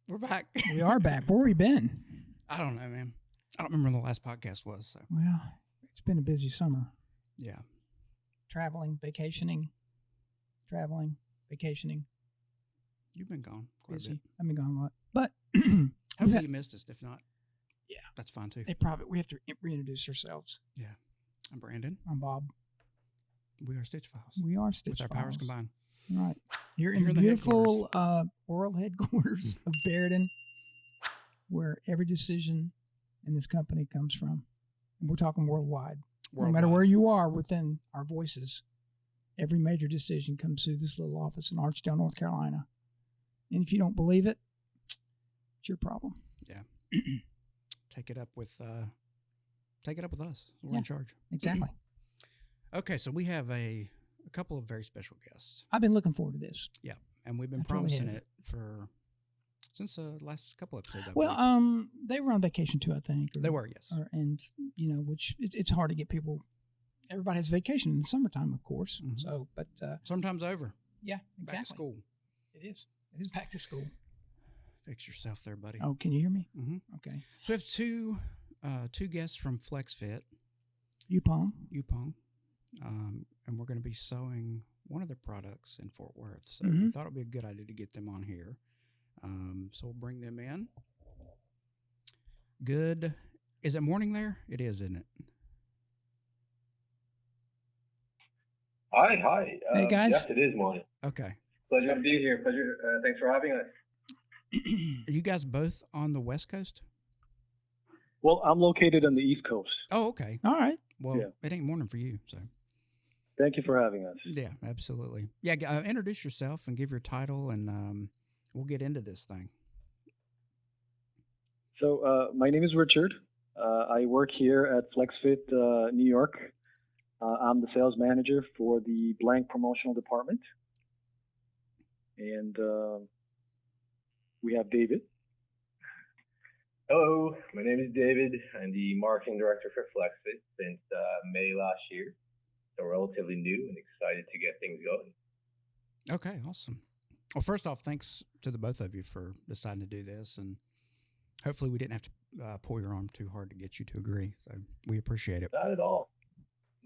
We're back. We are back. Where we been? I don't know, man. I don't remember when the last podcast was. So. Well, it's been a busy summer. Yeah. Traveling, vacationing. You've been gone quite Busy. a bit. I've been gone a lot. But hopefully you missed us. If not, yeah, that's fine too. We have to reintroduce ourselves. Yeah. I'm Brandon. I'm Bob. We are StitchPhiles. We are StitchPhiles. With our powers combined. Right. You're in the beautiful world headquarters of Barrington, where every decision in this company comes from. And we're talking worldwide. No matter where you are within our voices, every major decision comes through this little office in Archdale, North Carolina. And if you don't believe it, it's your problem. Yeah. Take it up with us. We're in charge. Exactly. Okay, so we have a couple of very special guests. I've been looking forward to this. Yeah, and we've been promising it since the last couple episodes. They were on vacation too, I think. They were, yes. Which it's hard to get people. Everybody has vacation in the summertime, of course. Mm-hmm. So, but sometimes over. Yeah, exactly. Back to school. It is. It is back to school. Fix yourself there, buddy. Oh, can you hear me? Mm-hmm. Okay. So we have two guests from Flexfit. Upong. And we're going to be sewing one of their products in Fort Worth. So we thought it would be a good idea to get them on here. So we'll bring them in. Good. Is it morning there? It is, isn't it? Hi. Hey, guys. Yes, it is morning. Okay. Pleasure to be here. Thanks for having us. Are you guys both on the West Coast? Well, I'm located on the East Coast. Oh, okay. All right. Well, It ain't morning for you, so. Thank you for having us. Yeah, absolutely. Yeah, introduce yourself and give your title, and we'll get into this thing. So, my name is Richard. I work here at Flexfit New York. I'm the sales manager for the blank promotional department. And we have David. Hello, my name is David. I'm the marketing director for Flexfit since May last year. So relatively new and excited to get things going. Okay, awesome. Well, first off, thanks to the both of you for deciding to do this. And hopefully we didn't have to pull your arm too hard to get you to agree. So we appreciate it. Not at all.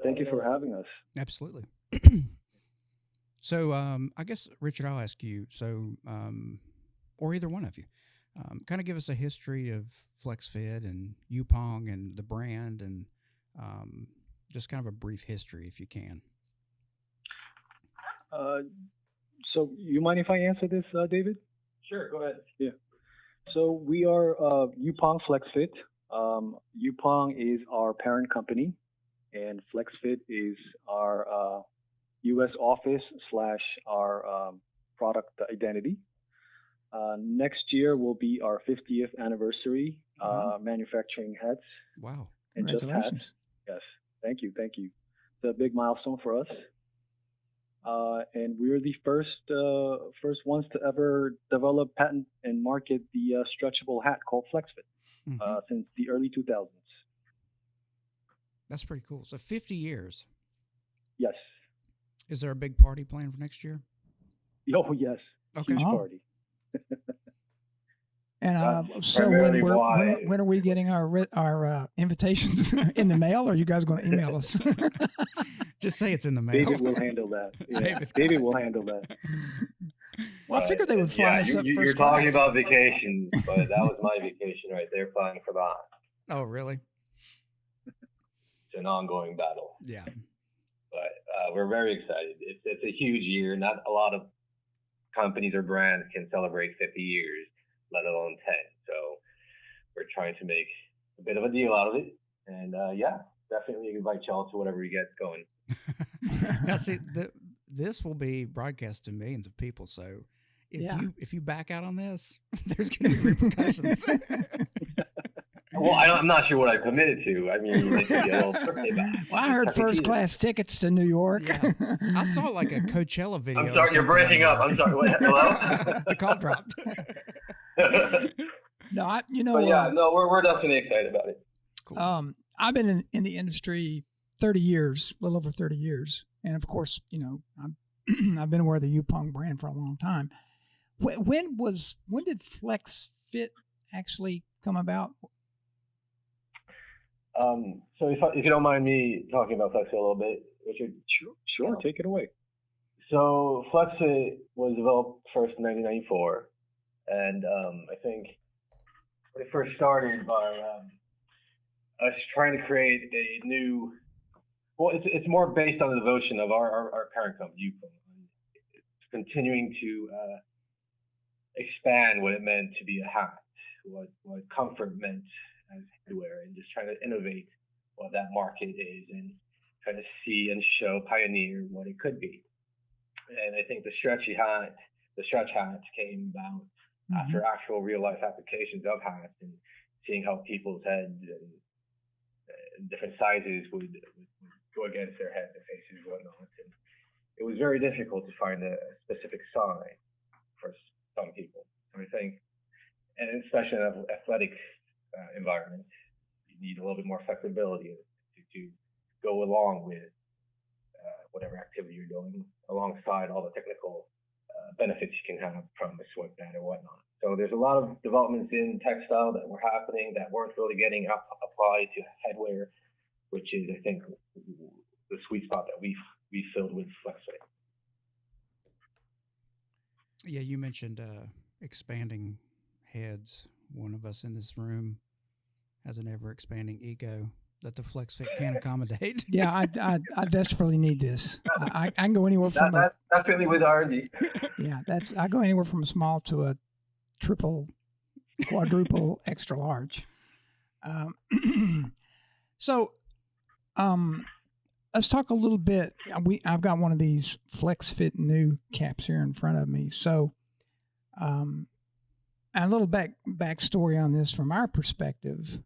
Thank you for having us. Absolutely. So I guess, Richard, I'll ask you, or either one of you, kind of give us a history of FlexFit and Upong and the brand and just kind of a brief history if you can. So you mind if I answer this, David? Sure, go ahead. Yeah. So we are Upong FlexFit. Upong is our parent company, and FlexFit is our U.S. office / our product identity. Next year will be our 50th anniversary manufacturing hats. Wow. And just hats. Yes. Thank you. It's a big milestone for us. And we're the first ones to ever develop, patent, and market the stretchable hat called FlexFit since the early 2000s. That's pretty cool. So 50 years. Yes. Is there a big party planned for next year? Oh, yes. Okay. Huge party. And so when are we getting our invitations in the mail, or are you guys going to email us? Just say it's in the mail. David will handle that. Yeah. David will handle that. Well, I figured they would fly us up first You're talking about vacations, but that was my vacation right there, planning for that. Oh, really? It's an ongoing battle. Yeah. But we're very excited. It's a huge year. Not a lot of companies or brands can celebrate 50 years, let alone 10. So we're trying to make a bit of a deal out of it. And definitely invite y'all to whatever you get going. Now, see, this will be broadcast to millions of people. So if you back out on this, there's going to be repercussions. Well, I'm not sure what I committed to. I mean, they could get a little birthday back. Well, I heard first class tickets to New York. Yeah. I saw like a Coachella video. I'm sorry, you're breaking up. I'm sorry. What, hello? The call dropped. No, we're definitely excited about it. Cool. I've been in the industry 30 years, a little over 30 years. And of course, I've been aware of the Upong brand for a long time. When did FlexFit actually come about? So if you don't mind me talking about FlexFit a little bit, Richard. Sure, take it away. So FlexFit was developed first in 1994, and I think it first started by us trying to create a new. Well, it's more based on the devotion of our parent company, continuing to expand what it meant to be a hat, what comfort meant as headwear, and just trying to innovate what that market is and try to see and show, pioneer what it could be. And I think the stretch hats came about after actual real life applications of hats and seeing how people's heads and different sizes would go against their heads and faces and whatnot. And it was very difficult to find a specific size for some people. So I think, and especially in an athletic environment, you need a little bit more flexibility to go along with whatever activity you're doing, alongside all the technical benefits you can have from a sweat band or whatnot. So there's a lot of developments in textile that were happening that weren't really getting applied to headwear, which is, I think, the sweet spot that we filled with FlexFit. Yeah, you mentioned expanding heads. One of us in this room has an ever-expanding ego that the FlexFit can accommodate. Yeah, I desperately need this. I can go anywhere from that's really with R&D. Yeah, I go anywhere from a small to a triple, quadruple, extra large. So, let's talk a little bit. I've got one of these FlexFit Nu caps here in front of me. So, a little backstory on this from our perspective.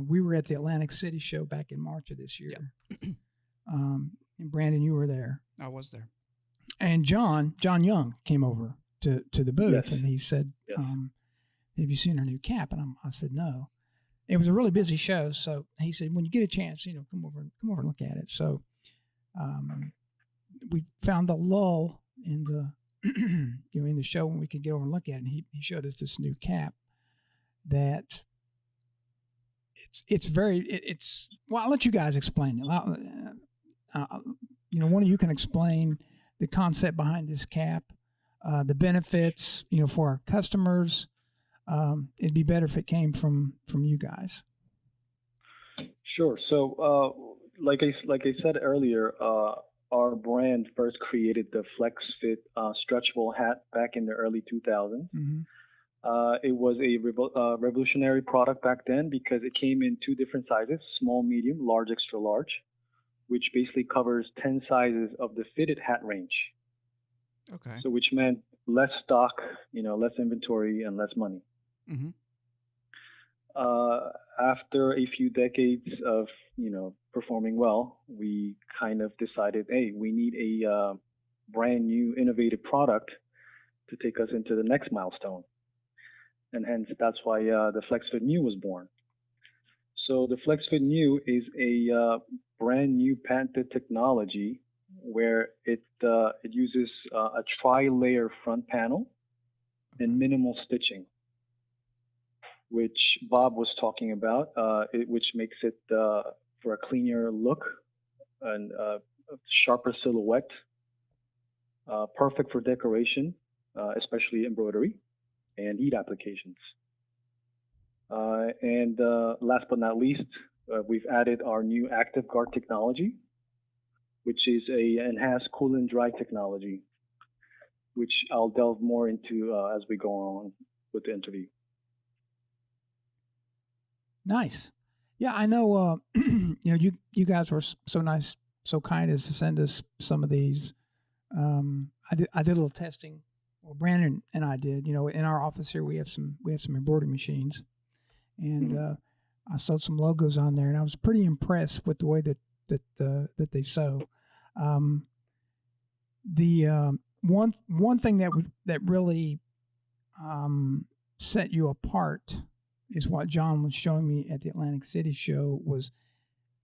We were at the Atlantic City show back in March of this year. Yep. And Brandon, you were there. I was there. And John Young came over to the booth, yes. And he said, yes. Have you seen our new cap? And I said, no. It was a really busy show, so he said, when you get a chance, come over and look at it. So we found the lull in the in the show when we could get over and look at it. And he showed us this new cap that it's well, I'll let you guys explain it. One of you can explain the concept behind this cap, the benefits, for our customers. It'd be better if it came from you guys. Sure. So, like I said earlier, our brand first created the FlexFit stretchable hat back in the early 2000s. Mm-hmm. It was a revolutionary product back then because it came in two different sizes: small, medium, large, extra large, which basically covers 10 sizes of the fitted hat range. Okay. So, which meant less stock, less inventory, and less money. Mm-hmm. After a few decades of, performing well, we kind of decided, hey, we need a brand new innovative product to take us into the next milestone. And hence, that's why the FlexFit Nu was born. So the FlexFit Nu is a brand new patented technology where it uses a tri-layer front panel and minimal stitching, which Bob was talking about, which makes it for a cleaner look and a sharper silhouette, perfect for decoration, especially embroidery and heat applications. And last but not least, we've added our new Active Guard technology, which is a enhanced cool and dry technology, which I'll delve more into as we go on with the interview. Nice. Yeah, I know. You guys were so nice, so kind as to send us some of these. I did a little testing. Well, Brandon and I did. In our office here, we have some embroidery machines, and I sewed some logos on there, and I was pretty impressed with the way that they sew. The one thing that really set you apart is what John was showing me at the Atlantic City show. Was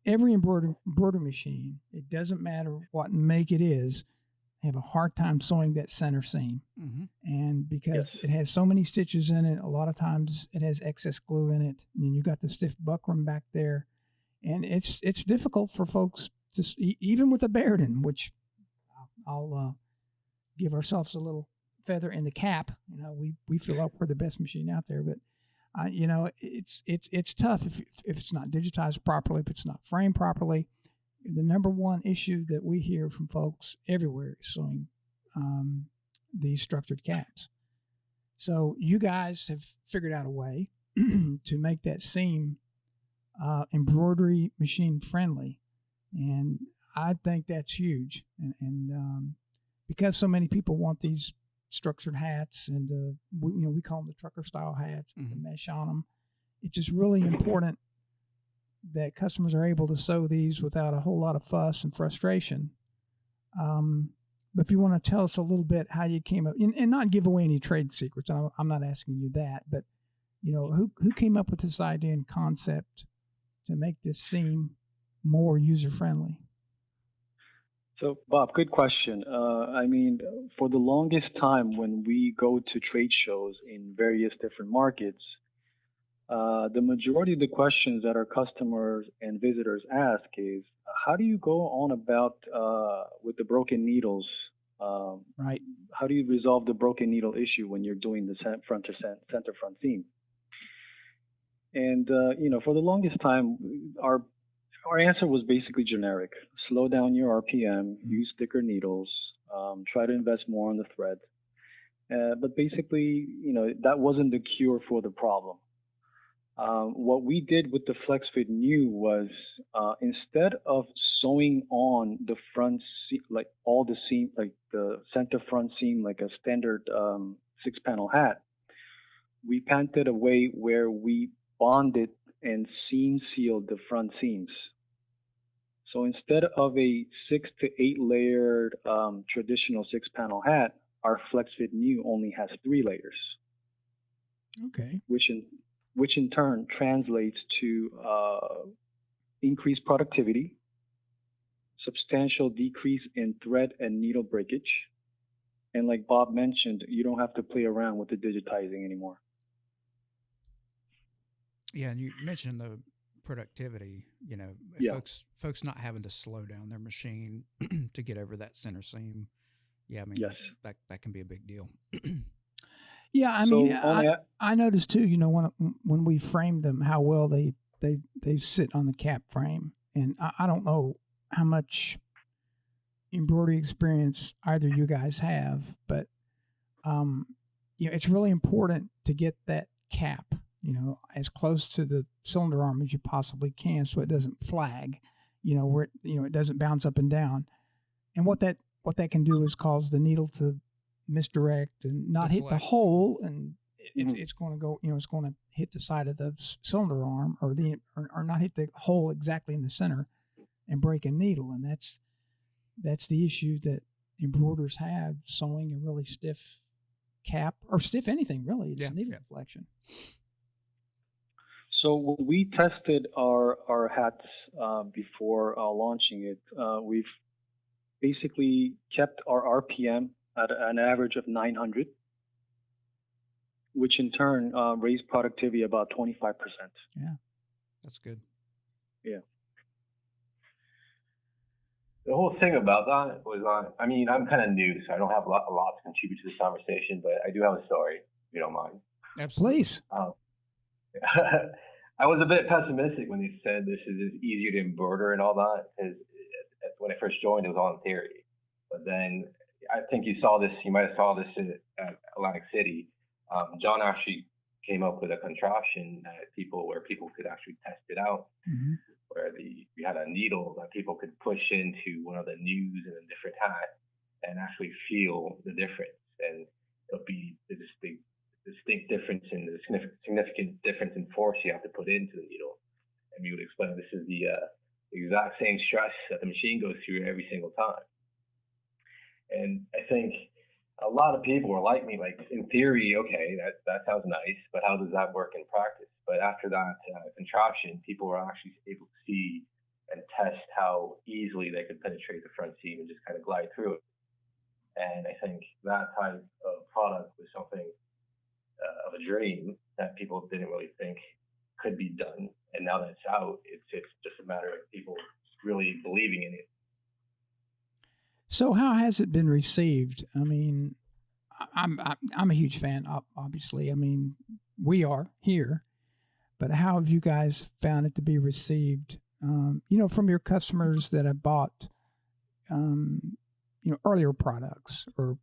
every embroidery machine, it doesn't matter what make it is, have a hard time sewing that center seam. Mm-hmm. And because it has so many stitches in it, a lot of times it has excess glue in it, and you got the stiff buckram back there, and it's difficult for folks to even with a Bairden, which I'll give ourselves a little feather in the cap. We feel like we're the best machine out there, but it's tough if it's not digitized properly, if it's not framed properly. The number one issue that we hear from folks everywhere is sewing these structured caps. So you guys have figured out a way to make that seam embroidery machine friendly, and I think that's huge. And because so many people want these structured hats, and we call them the trucker style hats with the mesh on them, it's just really important that customers are able to sew these without a whole lot of fuss and frustration. But if you want to tell us a little bit how you came up, and not give away any trade secrets, I'm not asking you that, but who came up with this idea and concept to make this seem more user friendly? So, Bob, good question. For the longest time, when we go to trade shows in various different markets, the majority of the questions that our customers and visitors ask is, how do you go on about with the broken needles? Right. How do you resolve the broken needle issue when you're doing the center front seam? And for the longest time, our answer was basically generic: slow down your RPM, use thicker needles, try to invest more on the thread. But basically, that wasn't the cure for the problem. What we did with the Flexfit Nu was instead of sewing on the front seam, like all the seam, like the center front seam, like a standard 6-panel hat, we painted a way where we bonded and seam sealed the front seams. So instead of a 6 to 8 layered traditional 6-panel hat, our Flexfit Nu only has 3 layers. Okay. Which in turn translates to increased productivity, substantial decrease in thread and needle breakage, and like Bob mentioned, you don't have to play around with the digitizing anymore. Yeah, and you mentioned the productivity. Folks not having to slow down their machine to get over that center seam. Yeah, yes, that can be a big deal. Yeah, I noticed too. When we framed them, how well they sit on the cap frame, and I don't know how much embroidery experience either you guys have, but it's really important to get that cap, as close to the cylinder arm as you possibly can, so it doesn't flag, where it doesn't bounce up and down, and what that can do is cause the needle to misdirect and not hit the hole, and it's going to go, it's going to hit the side of the cylinder arm or not hit the hole exactly in the center and break a needle. And that's the issue that embroiders have sewing a really stiff cap, or stiff anything really. It's needle deflection. So when we tested our hats before launching it, we've basically kept our RPM at an average of 900, which in turn raised productivity about 25%. Yeah, that's good. Yeah. The whole thing about that was I'm kind of new, so I don't have a lot to contribute to this conversation, but I do have a story, if you don't mind. Absolutely. I was a bit pessimistic when they said this is easier to embroider and all that, because when I first joined, it was all in theory. But then I think you might have saw this at Atlantic City. John actually came up with a contraption where people could actually test it out, where we had a needle that people could push into one of the Nus in a different hat and actually feel the difference. And it'll be the distinct difference in the significant difference in force you have to put into the needle. And we would explain this is the exact same stress that the machine goes through every single time. And I think a lot of people were like me, like in theory, okay, that sounds nice, but how does that work in practice? But after that contraption, people were actually able to see and test how easily they could penetrate the front seam and just kind of glide through it. And I think that type of product was something of a dream that people didn't really think could be done. And now that it's out, it's just a matter of people really believing in it. So how has it been received? I mean, I'm a huge fan, obviously. I mean, we are here, but how have you guys found it to be received? From your customers that have bought, earlier products or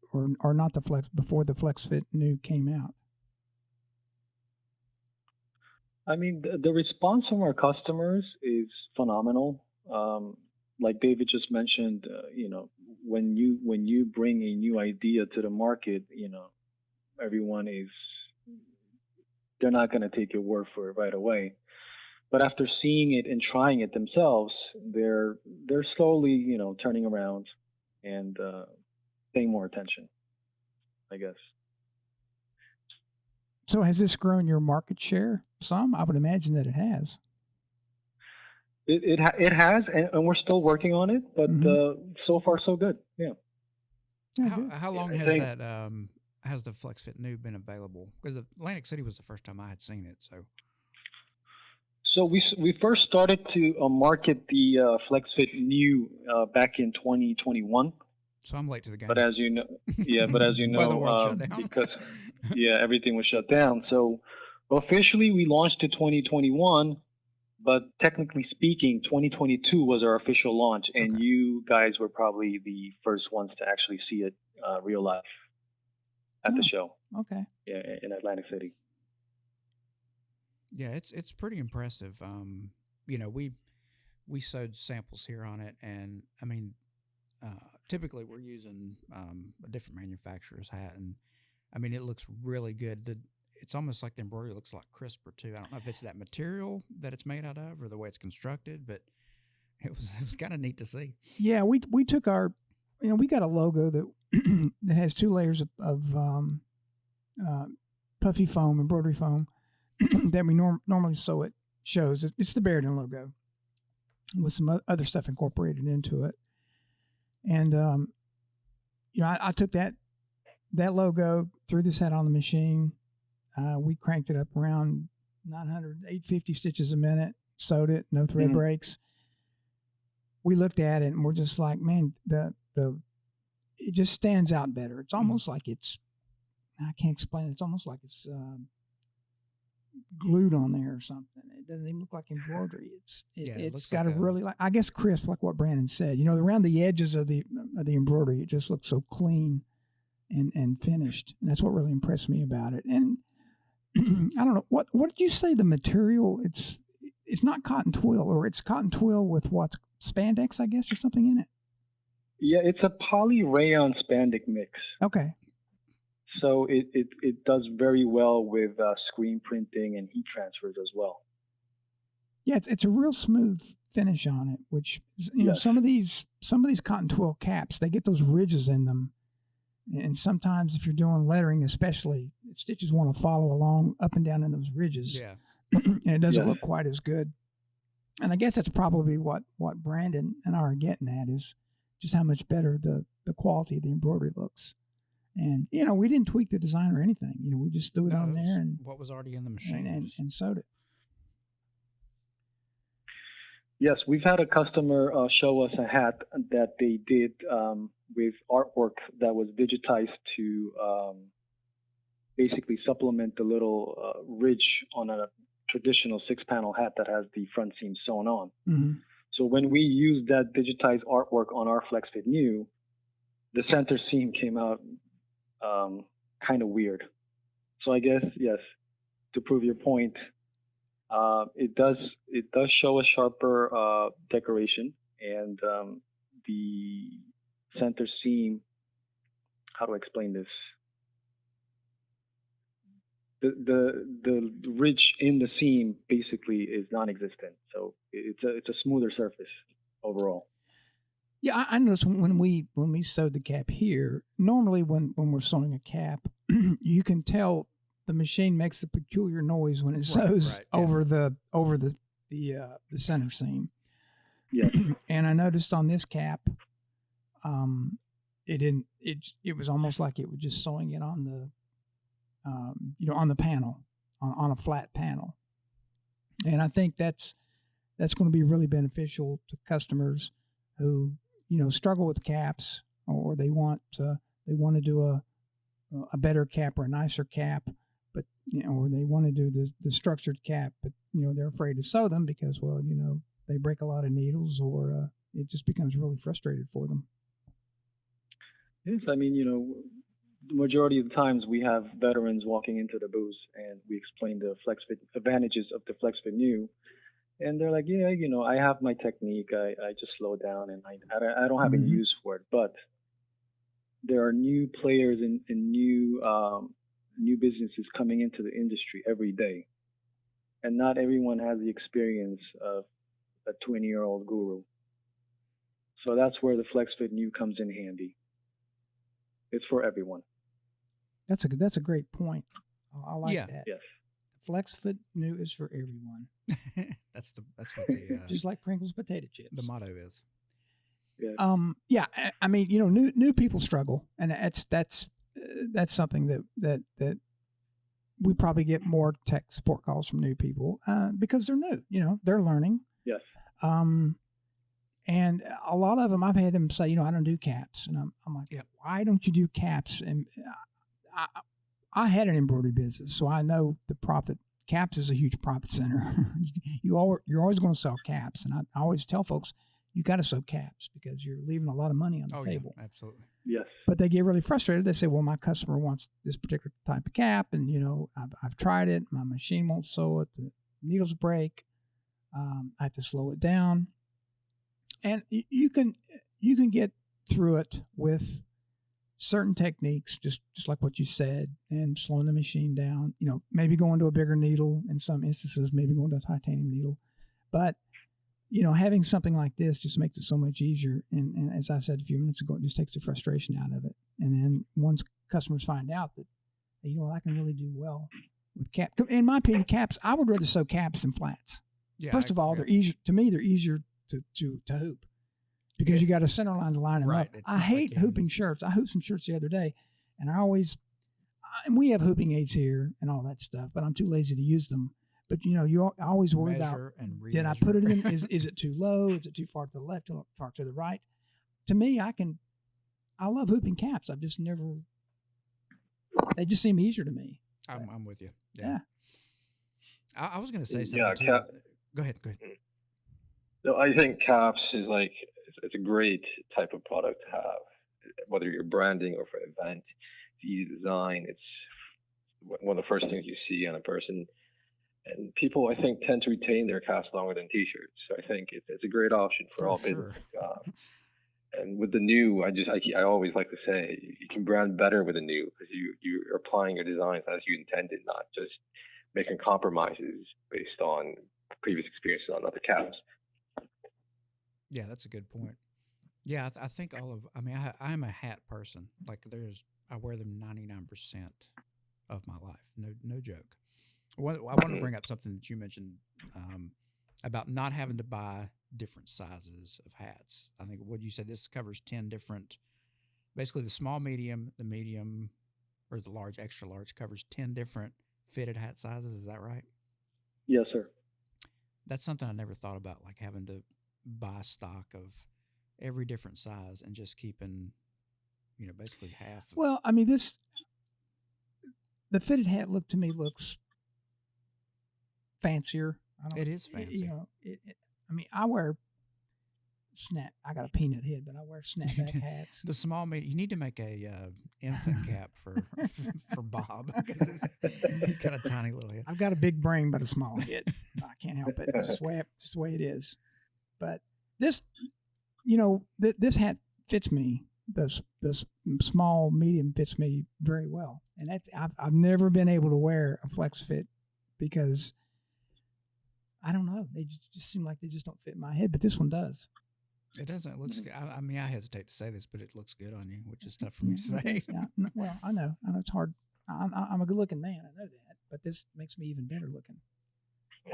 not the Flex before the FlexFit Nu came out. I mean, the response from our customers is phenomenal. Like David just mentioned, when you bring a new idea to the market, everyone they're not going to take your word for it right away. But after seeing it and trying it themselves, they're slowly, turning around and paying more attention, I guess. So has this grown your market share some? I would imagine that it has. It has, and we're still working on it, but so far so good. Yeah. How long has the FlexFit Nu been available? Because Atlantic City was the first time I had seen it. So we first started to market the FlexFit Nu back in 2021. So I'm late to the game. But as you know, because everything was shut down. So officially we launched in 2021, but technically speaking, 2022 was our official launch, and you guys were probably the first ones to actually see it real life at the show. Okay. Yeah, in Atlantic City. Yeah, it's pretty impressive. We sewed samples here on it, and I mean, typically we're using a different manufacturer's hat, and I mean it looks really good. It's almost like the embroidery looks like crisper too. I don't know if it's that material that it's made out of or the way it's constructed, but it was kind of neat to see. Yeah, we took our, we got a logo that that has 2 layers of puffy foam, embroidery foam that we normally sew. It shows it's the Bearden logo with some other stuff incorporated into it. And I took that logo, threw this hat on the machine. We cranked it up around 850 stitches a minute, sewed it, no thread breaks. We looked at it and we're just like, man, it just stands out better. It's almost like I can't explain it. It's almost like it's glued on there or something. It doesn't even look like embroidery. It's got like a really, I guess, crisp, like what Brandon said. Around the edges of the embroidery, it just looks so clean and finished. And that's what really impressed me about it. And I don't know, what did you say the material? It's not cotton twill, or it's cotton twill with what, spandex, I guess, or something in it? Yeah, it's a poly rayon spandex mix. Okay. So it does very well with screen printing and heat transfers as well. Yeah, it's a real smooth finish on it, which some of these cotton twill caps, they get those ridges in them. And sometimes if you're doing lettering, especially, stitches want to follow along up and down in those ridges. Yeah. And it doesn't look quite as good. And I guess that's probably what Brandon and I are getting at, is just how much better the quality of the embroidery looks. And, we didn't tweak the design or anything. We just threw it on there and what was already in the machine and sewed it. Yes, we've had a customer show us a hat that they did with artwork that was digitized to basically supplement the little ridge on a traditional 6-panel hat that has the front seam sewn on. Mm-hmm. So when we used that digitized artwork on our FlexFit Nu, the center seam came out kind of weird. So I guess, yes, to prove your point, it does show a sharper decoration, and the center seam, how do I explain this? The ridge in the seam basically is non-existent, so it's a smoother surface overall. Yeah, I noticed when we sewed the cap here, normally when we're sewing a cap, you can tell the machine makes a peculiar noise when it sews over the center seam. Yeah. And I noticed on this cap, it didn't. It was almost like it was just sewing it on the, on the panel, on a flat panel. And I think that's going to be really beneficial to customers who struggle with caps, or they want to do a better cap or a nicer cap, but or they want to do the structured cap, but they're afraid to sew them because they break a lot of needles, or it just becomes really frustrated for them. Yes, I mean, the majority of the times we have veterans walking into the booth and we explain the FlexFit advantages of the FlexFit Nu, and they're like, yeah, I have my technique. I just slow down, and I don't have any use for it. But there are new players and new businesses coming into the industry every day, and not everyone has the experience of a 20-year-old guru. So that's where the FlexFit Nu comes in handy. It's for everyone. That's a great point. I like that. Yes. FlexFit Nu is for everyone. That's what the just like Pringles potato chips. The motto is. Yeah. I mean, new people struggle, and that's something that we probably get more tech support calls from new people because they're new. They're learning. Yes. And a lot of them, I've had them say, I don't do caps, and I'm like, why don't you do caps? And I had an embroidery business, so I know the profit. Caps is a huge profit center. You're always going to sell caps, and I always tell folks, you got to sew caps because you're leaving a lot of money on the table. Yeah, absolutely. Yes. But they get really frustrated. They say, well, my customer wants this particular type of cap, and I've tried it. My machine won't sew it. The needles break. I have to slow it down. And you can get through it with certain techniques, just like what you said, and slowing the machine down. Maybe going to a bigger needle in some instances, maybe going to a titanium needle. But having something like this just makes it so much easier. And as I said a few minutes ago, it just takes the frustration out of it. And then once customers find out that, I can really do well with caps. In my opinion, caps, I would rather sew caps than flats. Yeah, First of all, they're easier. To me, they're easier to hoop because you got a center line to line them up. I hate hooping shirts. I hooped some shirts the other day, and and we have hooping aids here and all that stuff, but I'm too lazy to use them. But you always worry about, did I put it in? Is it too low? Is it too far to the left? Too far to the right? To me, I love hooping caps. I've just never. They just seem easier to me. I'm with you. Yeah. I was going to say something too. Go ahead. No, I think caps is it's a great type of product to have, whether you're branding or for an event. It's easy to design. It's one of the first things you see on a person. And people, I think, tend to retain their caps longer than T-shirts. So I think it's a great option for all businesses. And with the Nu, I always like to say you can brand better with the Nu because you're applying your designs as you intended, not just making compromises based on previous experiences on other caps. Yeah, that's a good point. Yeah, I think I'm a hat person. I wear them 99% of my life. No joke. I want to bring up something that you mentioned about not having to buy different sizes of hats. I think what you said, this covers 10 different, basically the small, medium, the medium, or the large, extra large covers 10 different fitted hat sizes. Is that right? Yes, sir. That's something I never thought about, like having to buy stock of every different size and just keeping, basically half. Well, I mean, the fitted hat look to me looks fancier. It is fancy. I wear I got a peanut head, but I wear snapback hats. The small medium. You need to make a infant cap for Bob because he's got a tiny little head. I've got a big brain but a small head. I can't help it. It's just the way it is. But this, this hat fits me. This small medium fits me very well, and I've never been able to wear a flex fit because I don't know. They just seem like they just don't fit my head, but this one does. It doesn't. It looks good. I mean, I hesitate to say this, but it looks good on you, which is tough for me to say. Yeah. Well, I know it's hard. I'm a good-looking man. I know that, but this makes me even better looking.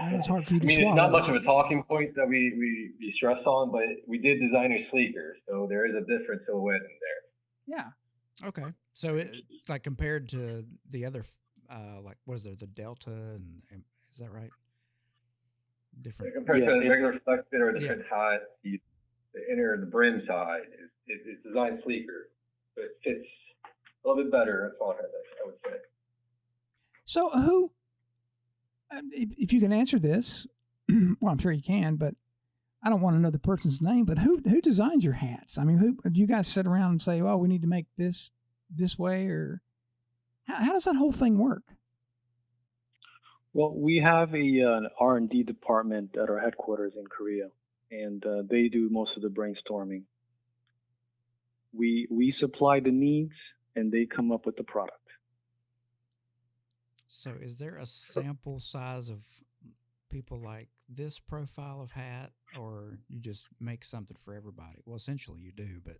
I know it's hard for you to swallow. It's not much of a talking point that we stress on, but we did design her sleeker, so there is a different silhouette in there. Yeah. Okay. So it's like compared to the other, like what is there, the Delta, and is that right? Different. Compared to the regular flex fit or the Yeah. fit hat, the inner, the brim side is designed sleeker. So it fits a little bit better on smaller heads, I would say. So who, if you can answer this, well, I'm sure you can, but I don't want to know the person's name, but who designs your hats? I mean, who do you guys sit around and say, "Oh, we need to make this way," or how does that whole thing work? Well, we have an R&D department at our headquarters in Korea, and they do most of the brainstorming. We supply the needs, and they come up with the product. So is there a sample size of people like this profile of hat, or you just make something for everybody? Well, essentially you do, but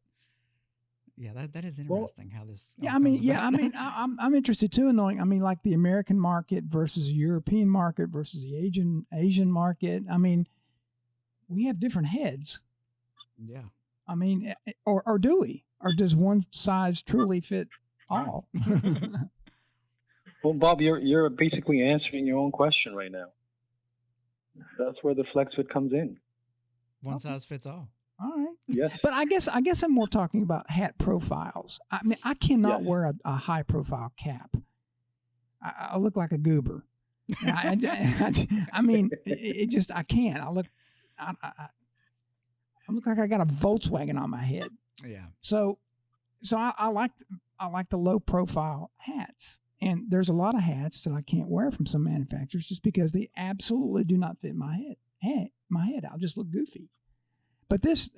yeah, that is interesting how this. Yeah, I mean, I'm interested too in knowing. I mean, like the American market versus the European market versus the Asian market. I mean, we have different heads. Yeah. I mean, or do we? Or does one size truly fit all? Well, Bob, you're basically answering your own question right now. That's where the FlexFit comes in. One size fits all. All right. Yes. But I guess I'm more talking about hat profiles. I mean, I cannot wear a high profile cap. I look like a goober. I mean, it just, I can't. I look like I got a Volkswagen on my head. Yeah. So I like the low profile hats. And there's a lot of hats that I can't wear from some manufacturers just because they absolutely do not fit my head. I'll just look goofy. But this,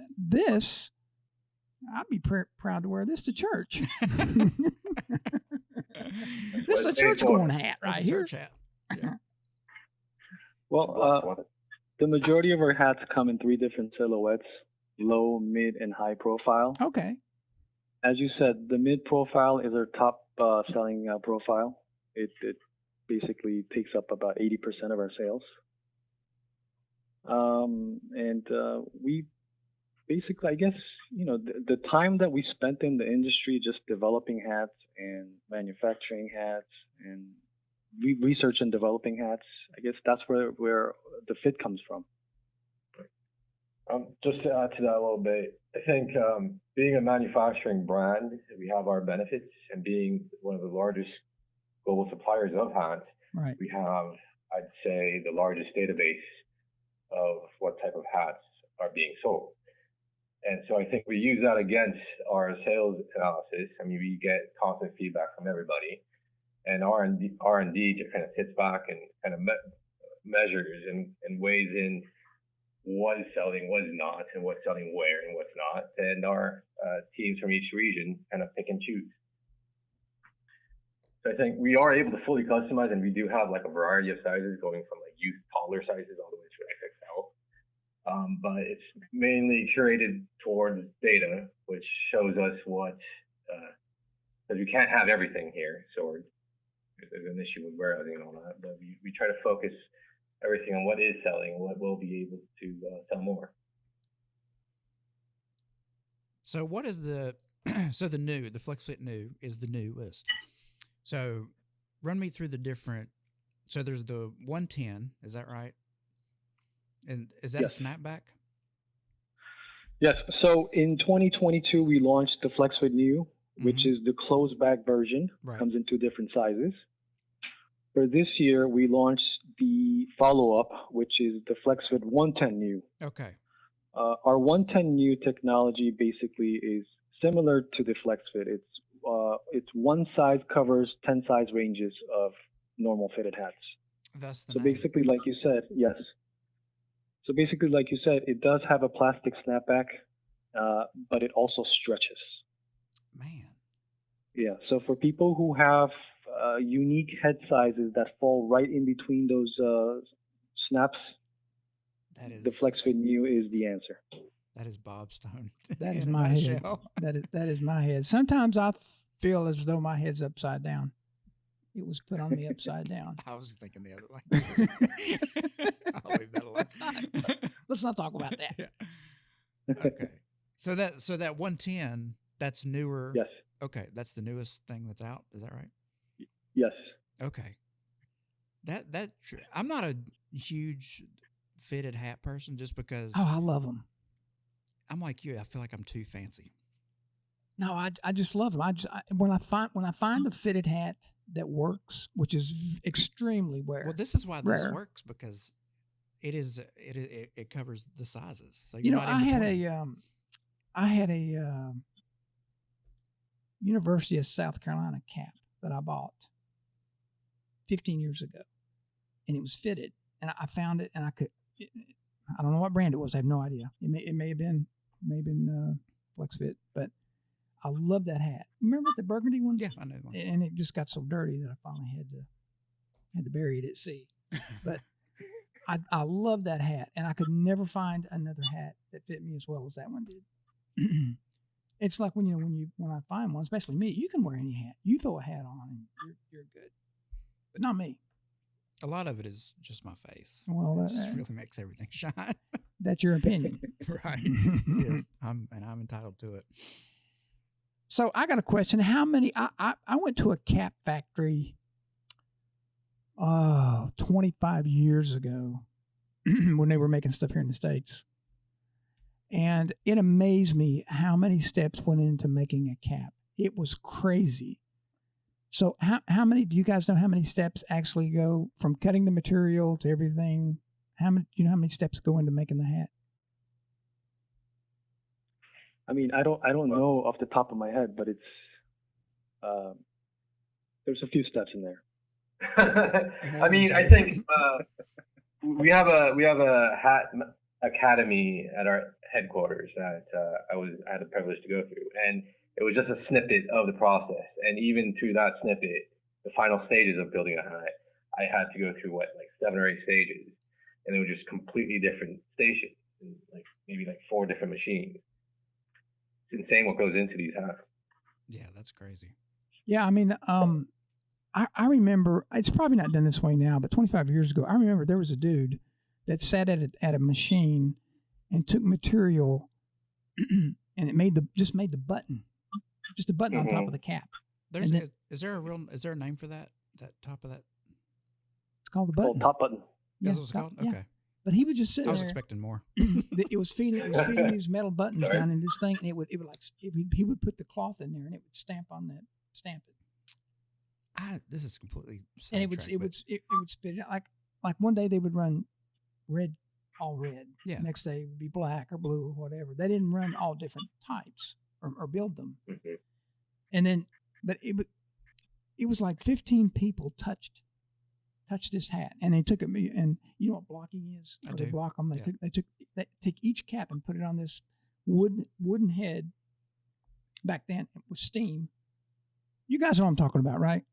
I'd be proud to wear this to church. This is a church going hat right here. Church hat. Yeah. Well, the majority of our hats come in 3 different silhouettes: low, mid, and high profile. Okay. As you said, the mid profile is our top selling profile. It basically takes up about 80% of our sales. And we basically, I guess, the time that we spent in the industry just developing hats and manufacturing hats and research and developing hats, I guess that's where the fit comes from. Just to add to that a little bit, I think being a manufacturing brand, we have our benefits, and being one of the largest global suppliers of hats, right, we have, I'd say, the largest database of what type of hats are being sold. And so I think we use that against our sales analysis. I mean, we get constant feedback from everybody, and R&D just kind of sits back and kind of measures and weighs in what is selling, what is not, and what's selling where and what's not. And our teams from each region kind of pick and choose. So I think we are able to fully customize, and we do have like a variety of sizes going from like youth toddler sizes all the way to XXL. But it's mainly curated towards data, which shows us what, because we can't have everything here. So there's an issue with warehousing and all that, but we try to focus everything on what is selling and what will be able to sell more. So what is the FlexFit Nu is the newest. So run me through the different. So there's the 110, is that right? And is that yes. a snapback? Yes. So in 2022, we launched the FlexFit Nu, which is the closed back version. Right. Comes in 2 different sizes. For this year, we launched the follow-up, which is the FlexFit 110 Nu. Okay. Our 110 Nu technology basically is similar to the FlexFit. It's one size covers 10 size ranges of normal fitted hats. That's the so name. basically, like you said, yes. So basically, like you said, it does have a plastic snapback, but it also stretches. Man. Yeah. So for people who have unique head sizes that fall right in between those snaps, the FlexFit Nu is the answer. That is Bob Stone. That is my head. That is my head. Sometimes I feel as though my head's upside down. It was put on me upside down. I was thinking the other way. I'll leave that alone. Let's not talk about that. Yeah. Okay. So that 110, That's newer. Yes. Okay, that's the newest thing that's out. Is that right? Yes. Okay. I'm not a huge fitted hat person just because Oh, I love them. I'm like you. I feel like I'm too fancy. No, I just love them. When I find a fitted hat that works, which is extremely rare. Well, this is why this rare. works because it covers the sizes. So you know, I had a University of South Carolina cap that I bought 15 years ago, and it was fitted, and I found it, and I don't know what brand it was. I have no idea. It may have been FlexFit, but I love that hat. Remember the burgundy one? Yeah, I know one. And it just got so dirty that I finally had to bury it at sea. But I love that hat, and I could never find another hat that fit me as well as that one did. It's like when I find one, especially me, you can wear any hat. You throw a hat on, and you're good. But not me. A lot of it is just my face. Well, it just really makes everything shine. That's your opinion, right? It is. I'm entitled to it. So I got a question. How many? I went to a cap factory 25 years ago when they were making stuff here in the States. And it amazed me how many steps went into making a cap. It was crazy. So how many, do you guys know how many steps actually go from cutting the material to everything? How many steps go into making the hat? I mean, I don't know off the top of my head, but it's there's a few steps in there. I mean, I think we have a hat academy at our headquarters that I had the privilege to go through, and it was just a snippet of the process. And even through that snippet, the final stages of building a hat, I had to go through like 7 or 8 stages, and they were just completely different stations, and maybe 4 different machines. It's insane what goes into these hats. Yeah, that's crazy. Yeah, I mean, I remember, it's probably not done this way now, but 25 years ago, I remember there was a dude that sat at a machine and took material and it just made the button, just a button on top of the cap. Is there a name for that top of that? It's called the button. Oh, top button. That's what it's called? Yeah. Okay. But he was just sitting there. I was expecting more. It was feeding these metal buttons down in this thing, and he would put the cloth in there, and it would stamp it. This is completely. And it would spit it out. Like one day they would run all red. Yeah. Next day it would be black or blue or whatever. They didn't run all different types or build them. Mm-hmm. And then, but it was like 15 people touched this hat, and they took it. And you know what blocking is? I do. They block them. They take each cap and put it on this wooden head. Back then, with steam. You guys know what I'm talking about, right?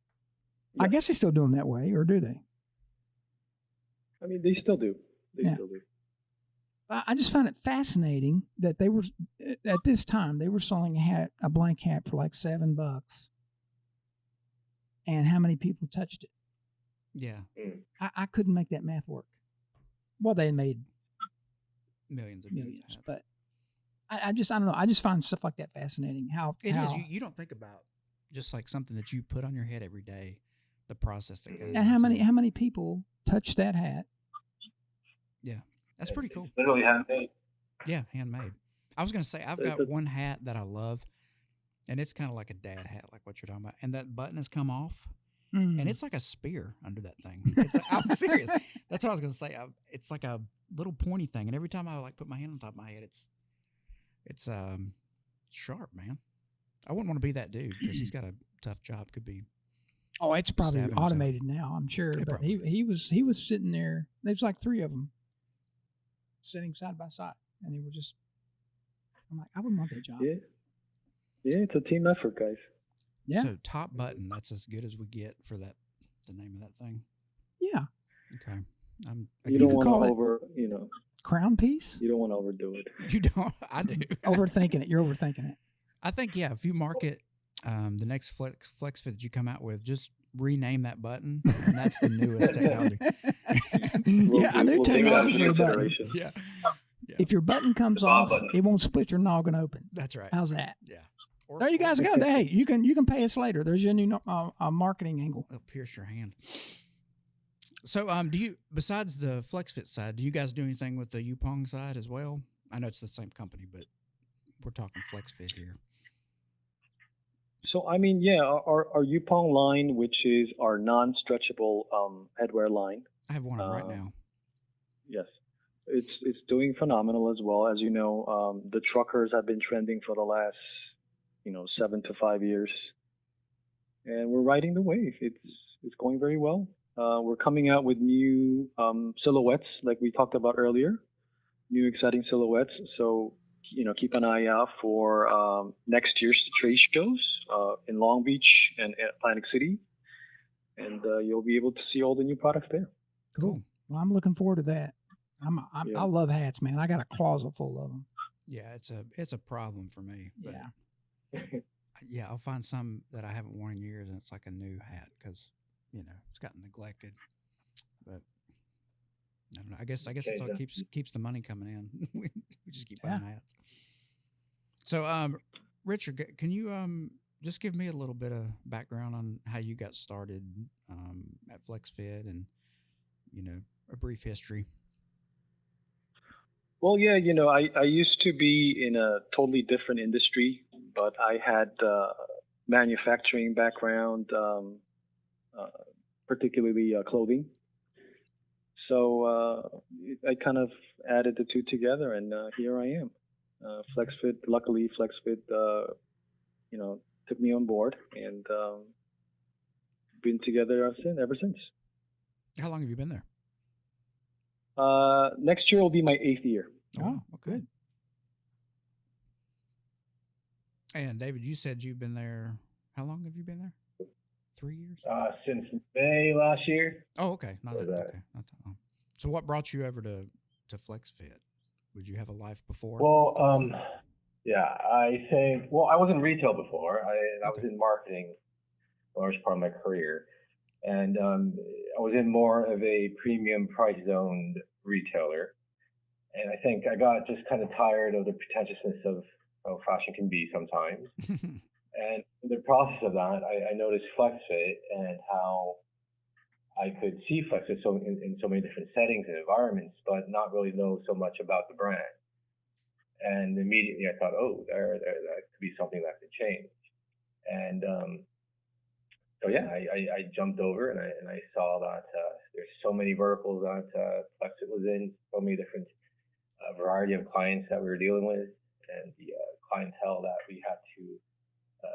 Yeah. I guess they still do them that way, or do they? I mean, they still do. They still do. I just found it fascinating that they were at this time they were selling a blank hat for like $7, and how many people touched it? Yeah, I couldn't make that math work. Well, they made millions, but I don't know. I just find stuff like that fascinating. How it is. You don't think about just like something that you put on your head every day, the process that goes. And how many people touch that hat? Yeah, that's pretty cool. It's literally handmade. Yeah, handmade. I was gonna say I've got one hat that I love, and it's kind of like a dad hat, like what you're talking about. And that button has come off, and it's like a spear under that thing. I'm serious. That's what I was gonna say. It's like a little pointy thing, and every time I put my hand on top of my head, it's sharp, man. I wouldn't want to be that dude because he's got a tough job. Could be. Oh, it's probably automated now, I'm sure. But he was sitting there. There's like 3 of them sitting side by side, and they were just. I'm like, I wouldn't want that job. Yeah, it's a team effort, guys. Yeah. So top button, that's as good as we get for that. The name of that thing. Yeah. Okay. You don't want to crown piece. You don't want to overdo it. You don't. I do. Overthinking it. You're overthinking it. I think if you market the next FlexFit that you come out with, just rename that button, and that's the newest technology. I knew technology for a button. Yeah. If your button comes off, it won't split your noggin open. That's right. How's that? Yeah. There you guys go. Hey, you can pay us later. There's your new marketing angle. It'll pierce your hand. So, do you, besides the FlexFit side, do you guys do anything with the Yupong side as well? I know it's the same company, but we're talking FlexFit here. So, I mean, yeah, our Yupong line, which is our non-stretchable headwear line. I have one on right now. Yes. It's doing phenomenal as well. As you know, the truckers have been trending for the last, 7 to 5 years. And we're riding the wave. It's going very well. We're coming out with new silhouettes, like we talked about earlier, new exciting silhouettes. So, keep an eye out for next year's trade shows in Long Beach and Atlantic City. And you'll be able to see all the new products there. Cool. Well, I'm looking forward to that. I love hats, man. I got a closet full of them. Yeah, it's a problem for me. Yeah. Yeah, I'll find some that I haven't worn in years, and it's like a new hat because it's gotten neglected. But I don't know. I guess it's what keeps the money coming in. we just keep buying hats. So, Richard, can you just give me a little bit of background on how you got started at FlexFit and a brief history? Well, yeah, I used to be in a totally different industry, but I had manufacturing background, particularly clothing. So I kind of added the two together, and here I am. FlexFit, luckily, FlexFit, took me on board, and been together ever since. How long have you been there? Next year will be my 8th year. Oh, okay. And David, you said you've been there. How long have you been there? 3 years? Since May last year. Oh, okay. Not that long. So what brought you over to FlexFit? Would you have a life before? Well, yeah, I think, I was in retail before. I was in marketing the large part of my career. And I was in more of a premium price zoned retailer. And I think I got just kind of tired of the pretentiousness of how fashion can be sometimes. And in the process of that, I noticed FlexFit and how I could see FlexFit in so many different settings and environments, but not really know so much about the brand. And immediately I thought, that could be something that could change. And so yeah, I jumped over and I saw that there's so many verticals that FlexFit was in, so many different variety of clients that we were dealing with, and the clientele that we had to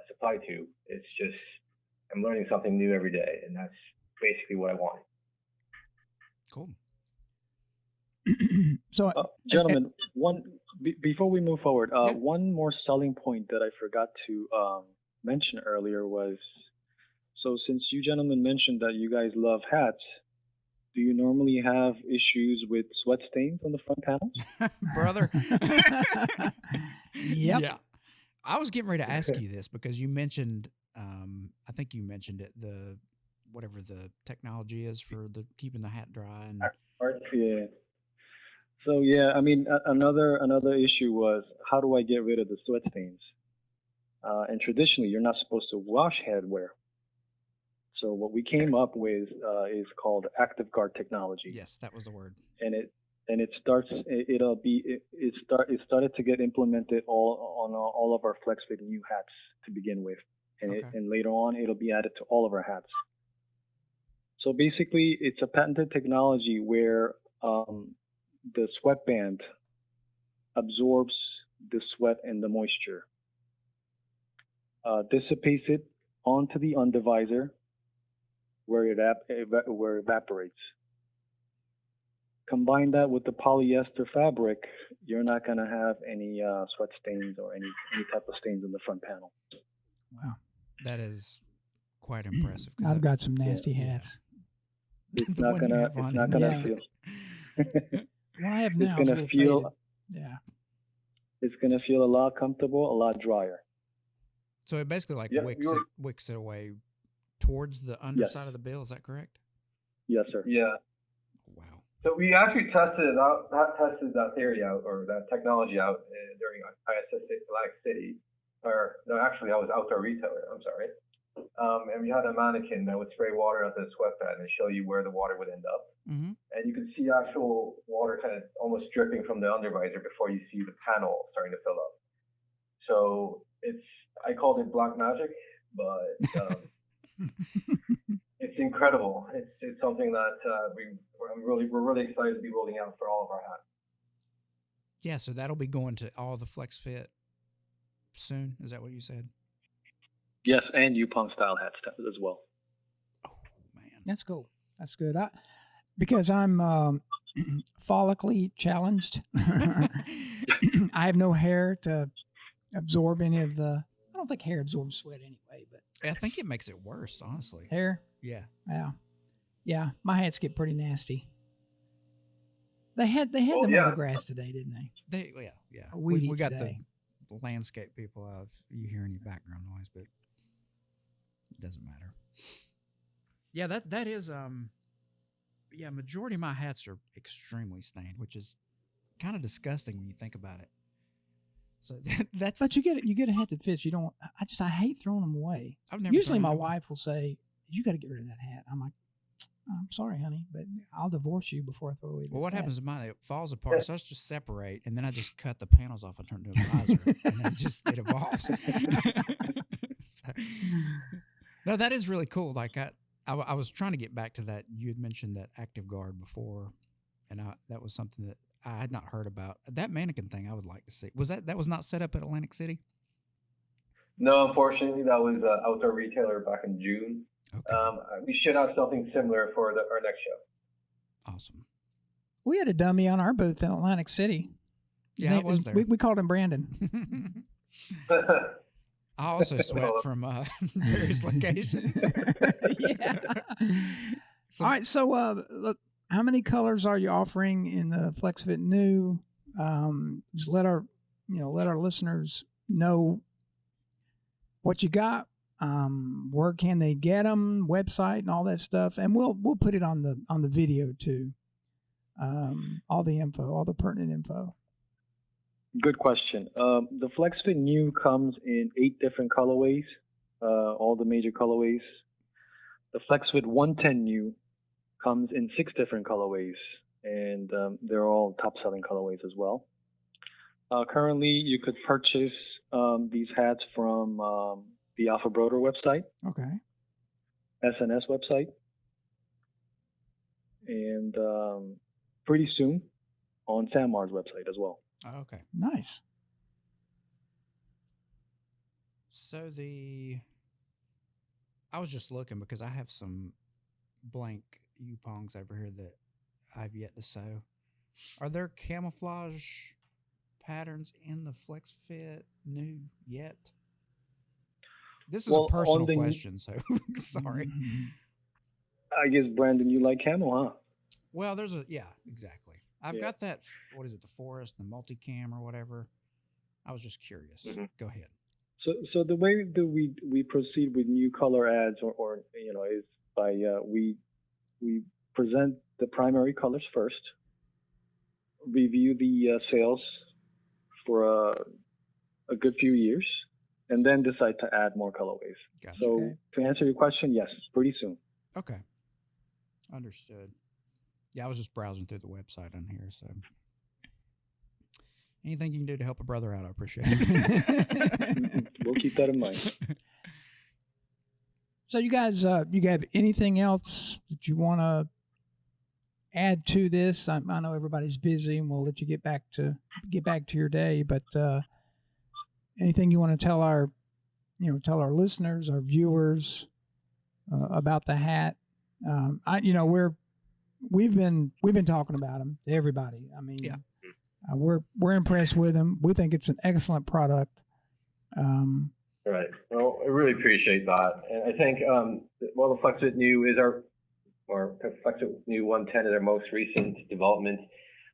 supply to. It's just, I'm learning something new every day, and that's basically what I wanted. Cool. So, gentlemen, before we move forward, one more selling point that I forgot to mention earlier was, so since you gentlemen mentioned that you guys love hats, do you normally have issues with sweat stains on the front panels? Brother. Yep. Yeah. I was getting ready to ask you this because you mentioned, I think you mentioned it, whatever the technology is for keeping the hat dry. And yeah. So yeah, I mean, another issue was, how do I get rid of the sweat stains? And traditionally, you're not supposed to wash headwear. So what we came up with is called Active Guard technology. Yes, that was the word. And it started to get implemented all of our FlexFit Nu hats to begin with, and later on it'll be added to all of our hats. So basically, it's a patented technology where the sweatband absorbs the sweat and the moisture, dissipates it onto the undervisor, where it evaporates. Combine that with the polyester fabric, you're not going to have any sweat stains or any type of stains in the front panel. Wow. That is quite impressive. I've got some nasty hats. It's not gonna feel. Well, I have now. It's gonna feel. Yeah. It's gonna feel a lot comfortable, a lot drier. So it basically wicks it away towards the underside of the bill. Is that correct? Yes, sir. Yeah. Wow. So we actually tested that theory out, or that technology out during ISS Atlantic City, or no, actually, I was outdoor retailer. I'm sorry. And we had a mannequin that would spray water onto the sweatband and show you where the water would end up. Mm-hmm. And you could see actual water kind of almost dripping from the undervisor before you see the panel starting to fill up. So I called it black magic, but it's incredible. It's something that we're really excited to be rolling out for all of our hats. Yeah, so that'll be going to all the FlexFit soon. Is that what you said? Yes, and Yupong style hats as well. Oh man, that's cool. That's good. Because I'm follically challenged. I have no hair to absorb any of the. I don't think hair absorbs sweat anyway, but I think it makes it worse, honestly. Hair? Yeah. Yeah. My hats get pretty nasty. They had them on the grass today, didn't they? Yeah. We got the landscape people out. If you hear any background noise, but it doesn't matter. Yeah, that is majority of my hats are extremely stained, which is kind of disgusting when you think about it. So that's. But you get a hat that fits. You don't. I hate throwing them away. Usually my wife will say, "You got to get rid of that hat." I'm like, "I'm sorry, honey, but I'll divorce you before I throw away this Well, what hat." happens is mine, it falls apart, so I just separate, and then I just cut the panels off and turn it into a visor, and then it evolves. So, no, that is really cool. Like I was trying to get back to that. You had mentioned that Active Guard before, and that was something that I had not heard about. That mannequin thing I would like to see. Was that was not set up at Atlantic City? No, unfortunately, that was Outdoor Retailer back in June. Okay. We should have something similar for our next show. Awesome. We had a dummy on our booth in Atlantic City. Yeah, I was there. We called him Brandon. I also sweat from various locations. Yeah. All right. So, look, how many colors are you offering in the FlexFit Nu? Just let our listeners know what you got. Where can they get them? Website and all that stuff, and we'll put it on the video too. All the info, all the pertinent info. Good question. The FlexFit Nu comes in 8 different colorways, all the major colorways. The FlexFit 110 Nu comes in 6 different colorways, and they're all top-selling colorways as well. Currently, you could purchase these hats from the Alpha Broder website, okay, SNS website, and pretty soon on Sanmar's website as well. Oh, okay. Nice. So I was just looking because I have some blank Yupongs over here that I've yet to sew. Are there camouflage patterns in the FlexFit Nu yet? This is a personal question, so sorry. I guess, Brandon, you like camo, huh? Well, exactly. I've got that, what is it, the Forest, the multicam or whatever. I was just curious. Mm-hmm. Go ahead. So the way that we proceed with new color ads or is by we present the primary colors first, review the sales for a good few years, and then decide to add more colorways. Gotcha. So okay. To answer your question, yes, pretty soon. Okay. Understood. Yeah, I was just browsing through the website on here, so anything you can do to help a brother out, I appreciate it. We'll keep that in mind. So you guys, you have anything else that you want to add to this? I know everybody's busy, and we'll let you get back to your day. But anything you want to tell our listeners, our viewers about the hat? We've been talking about them to everybody. I mean, yeah. We're impressed with them. We think it's an excellent product. Right. Well, I really appreciate that, and I think the FlexFit Nu is FlexFit Nu 110 is our most recent development.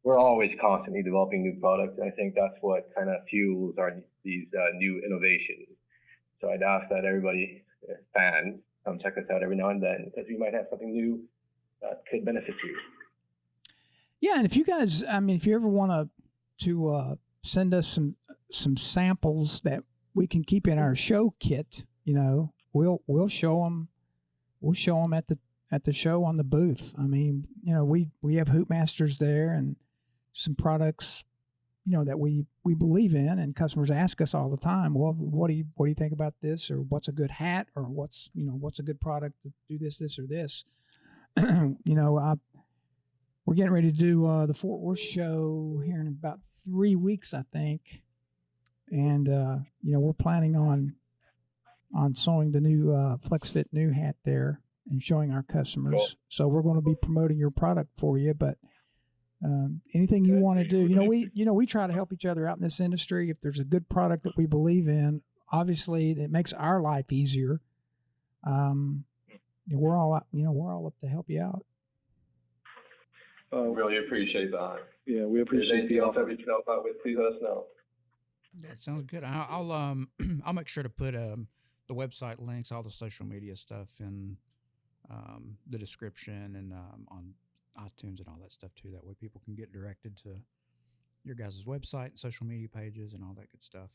We're always constantly developing new products, and I think that's what kind of fuels these new innovations. So I'd ask that everybody, fans, come check us out every now and then, because we might have something new that could benefit you. Yeah, and if you guys, if you ever want to send us some samples that we can keep in our show kit, we'll show them at the show on the booth. I mean, we have Hoopmasters there and some products, that we believe in, and customers ask us all the time, well, what do you think about this, or what's a good hat, or what's a good product to do this or this. We're getting ready to do the Fort Worth show here in about 3 weeks, I think, and we're planning on sewing the new Flexfit Nu hat there and showing our customers. Cool. So we're going to be promoting your product for you, but anything you want to do, we try to help each other out in this industry. If there's a good product that we believe in, obviously it makes our life easier. We're all up to help you out. Really appreciate that. Yeah, we appreciate anything else that we can help out with, please let us know. That sounds good. I'll I'll make sure to put the website links, all the social media stuff in the description and on iTunes and all that stuff too. That way people can get directed to your guys' website and social media pages and all that good stuff.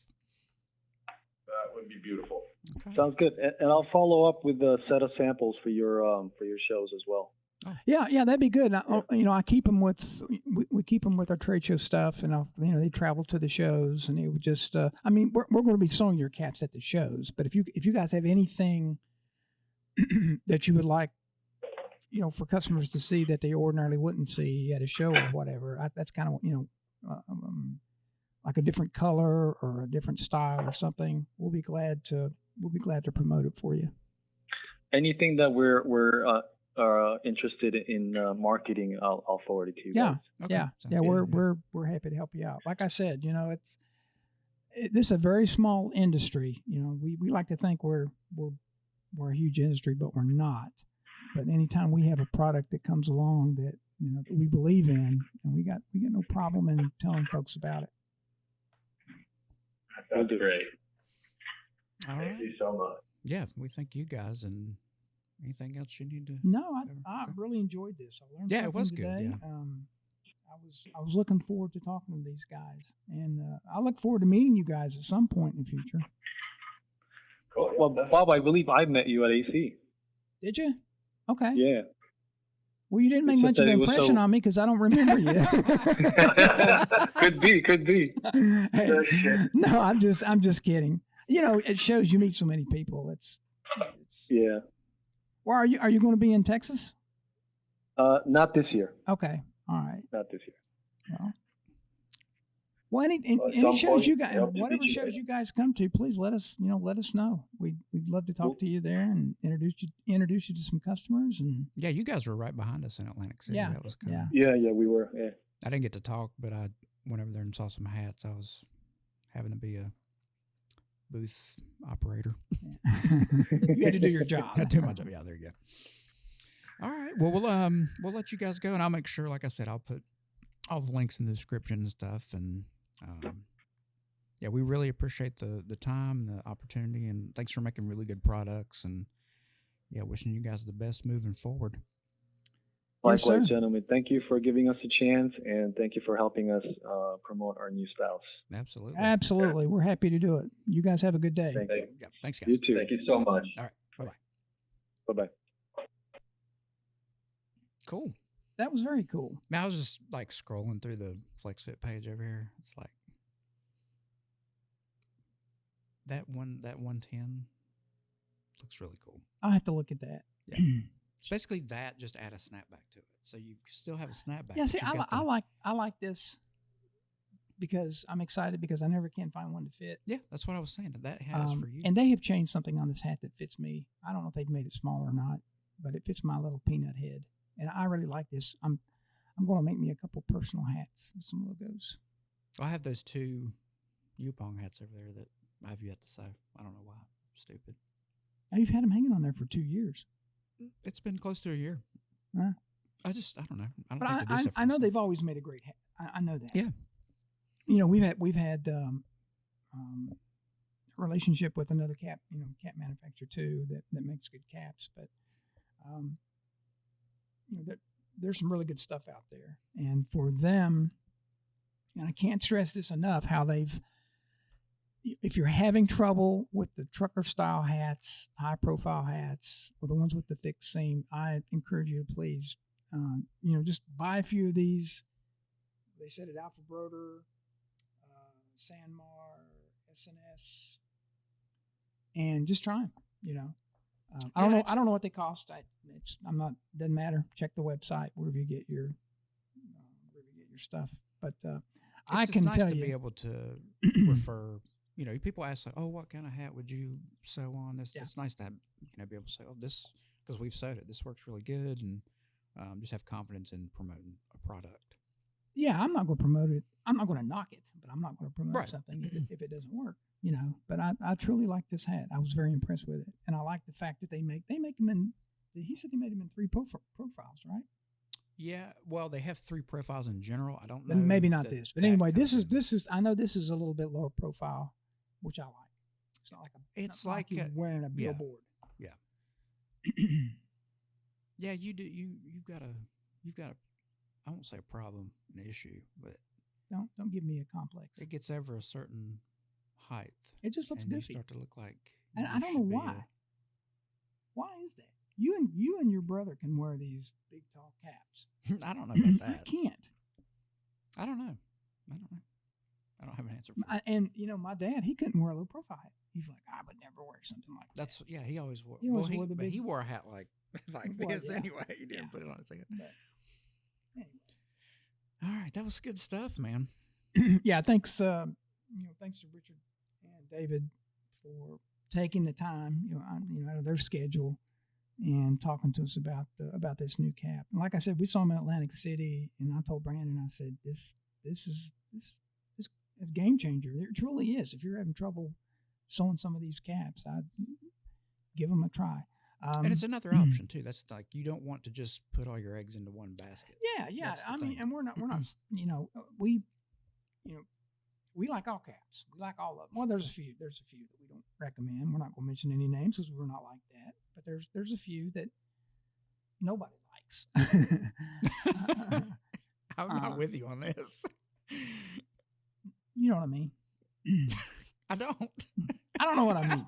That would be beautiful. Okay. Sounds good. And I'll follow up with a set of samples for your shows as well. Oh. Yeah, that'd be good. I keep them we keep them with our trade show stuff, and they travel to the shows, and it would just. We're going to be sewing your caps at the shows, but if you guys have anything that you would like, for customers to see that they ordinarily wouldn't see at a show or whatever, that's kind of like a different color or a different style or something. We'll be glad to promote it for you. Anything that we're interested in marketing, I'll forward it to you. Yeah, guys. Okay. Yeah. We're happy to help you out. Like I said, this is a very small industry. We like to think we're a huge industry, but we're not. But anytime we have a product that comes along that that we believe in, and we got no problem in telling folks about it. That's great. All right. Thank you so much. Yeah, we thank you guys. And anything else you need to? No, I really enjoyed this. I learned something it was today. Good. Yeah. I was looking forward to talking to these guys, and I look forward to meeting you guys at some point in the future. Cool. Well, Bob, I believe I met you at AC. Did you? Okay. Yeah. Well, you didn't make much of an impression on me because I don't remember you. Could be. Hey, no, I'm just kidding. It shows you meet so many people. It's yeah. Well, are you going to be in Texas? Not this year. Okay. All right. Not this year. Well, any shows you guys, whatever shows you guys come to, please let us know. We'd love to talk to you there and introduce you to some customers. And yeah, you guys were right behind us in Atlantic City. Yeah, that was kind of, yeah, we were. Yeah. I didn't get to talk, but I went over there and saw some hats. I was having to be a booth operator. You had to do your job. I do my job. Yeah, there you go. All right. Well, we'll let you guys go, and I'll make sure, like I said, I'll put all the links in the description and stuff. And yeah, we really appreciate the time, the opportunity, and thanks for making really good products. And yeah, wishing you guys the best moving forward. Likewise, yes, gentlemen. Thank you for giving us a chance, and thank you for helping us promote our new styles. Absolutely. Absolutely. We're happy to do it. You guys have a good day. Thank you. Yeah, thanks, guys. You too. Thank you so much. All right. Bye-bye. Bye-bye. Cool. That was very cool. Now I was just like scrolling through the FlexFit page over here. It's like that 110 looks really cool. I'll have to look at that. Yeah. Basically that, just add a snapback to it. So you still have a snapback. Yeah, see, I like this because I'm excited because I never can find one to fit. Yeah, that's what I was saying. That hat is for you. And they have changed something on this hat that fits me. I don't know if they've made it smaller or not, but it fits my little peanut head. And I really like this. I'm going to make me a couple personal hats with some logos. I have those 2 Yupong hats over there that I've yet to sew. I don't know why. Stupid. Oh, you've had them hanging on there for 2 years. It's been close to a year. Huh? I don't know. I don't but think they do stuff I know they've always made a great hat. I know that. Yeah. We've had a relationship with another cap manufacturer too that makes good caps, but there's some really good stuff out there, and for them, and I can't stress this enough, how they've if you're having trouble with the trucker style hats, high profile hats, or the ones with the thick seam, I encourage you to please, just buy a few of these. They said at Alpha Broder, Sanmar, SNS, and just try them. I don't know what they cost. Doesn't matter. Check the website wherever you get your stuff. But I can nice tell to you, be able to refer. People ask like, "Oh, what kind of hat would you sew on?" It's nice to have, be able to say, "Oh, this," because we've sewed it. This works really good, and just have confidence in promoting a product. Yeah, I'm not going to promote it. I'm not going to knock it, but I'm not going to promote something if it doesn't work. But I truly like this hat. I was very impressed with it, and I like the fact that they make them in. He said they made them in 3 profiles, right? Yeah, well, they have 3 profiles in general. I don't know. But maybe not this, but anyway, this is. I know this is a little bit lower profile, which I like. It's not like it's like you're wearing a billboard. Yeah. Yeah, you do. You've got a. I won't say a problem, an issue, but don't give me a complex. It gets over a certain height. It just looks and goofy. You start to look like. And I don't know why. Why is that? You and your brother can wear these big tall caps. I don't know about that. I can't. I don't know. I don't have an answer for that. And my dad, he couldn't wear a low profile hat. He's like, I would never wear something like that. He always wore. He wore a hat like this anyway. He didn't put it on his head. But, anyway. All right, that was good stuff, man. Yeah, thanks. Thanks to Richard and David for taking the time, out of their schedule and talking to us about this new cap. And like I said, we saw them in Atlantic City, and I told Brandon, I said, this is a game changer. It truly is. If you're having trouble sewing some of these caps, I'd give them a try. And it's another option too. That's like, you don't want to just put all your eggs into one basket. Yeah. I mean, and we're not, we like all caps. We like all of them. Well, there's a few that we don't recommend. We're not going to mention any names because we're not like that. But there's a few that nobody likes. I'm not with you on this. You know what I mean? I don't. I don't know what I mean.